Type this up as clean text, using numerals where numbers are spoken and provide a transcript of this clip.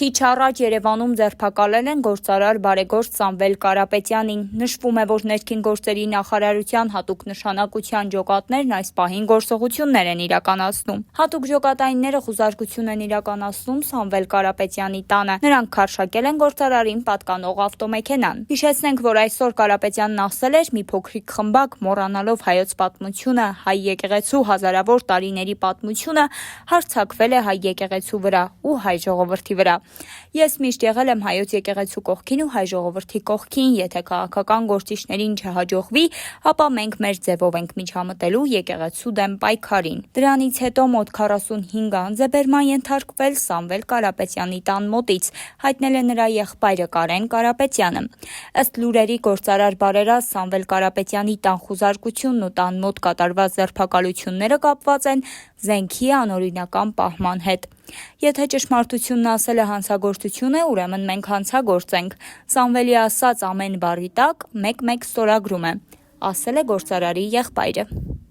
Քիչ առաջ Երևանում ձերբակալել են գործարար բարեգործ Սամվել Կարապետյանին։ Նշվում է, որ ներքին գործերի նախարարության հատուկ նշանակության ջոկատներն այս պահին գործողություններ են իրականացնում։ Հատուկ ջոկատայինները խուզարկություն են իրականացնում Սամվել Կարապետյանի տանը։ Նրանք քարշակել են գործարարին պատկանող ավտոմեքենան։ Հիշեցնենք, որ այսօր Կարապետյանն ասել էր՝ մի փոքրիկ խմբակ մոռանալով հայոց պատմությունը, հայ եկեղեցու հազարավոր տարիների պատմությունը, հարձակվել է հայ եկեղեցու վրա ու հայ ժողովրդի վրա։ Ես միշտ եղել եմ հայոց եկեղեցու կողքին ու հայ ժողովրդի կողքին, եթե քաղաքական գործիչներին չհաջողվի, ապա մենք մեր ձևով ենք միջամտելու եկեղեցու դեմ պայքարին։ Դրանից հետո մոտ 45 անձ է բերման ենթարկվել Սամվել Կարապետյանի տան մոտից, հայտնել է նրա եղբայրը Կարեն Կարապետյանը։ Ըստ լուրերի գործարար բարերար Սամվել Կարապետյանի տան խուզարկությունն ու տան մոտ կատարված ձերբակալությունները կապված են զենքի անօրինական պահման հետ։ Եթե ճշմարտությունն ասել է հանցագործություն է, ուրեմն մենք հանցագործ ենք։ Սամվելի ասած ամեն բառի տակ մեկ-մեկ ստորագրում է, ասել է գործարարի եղբայրը։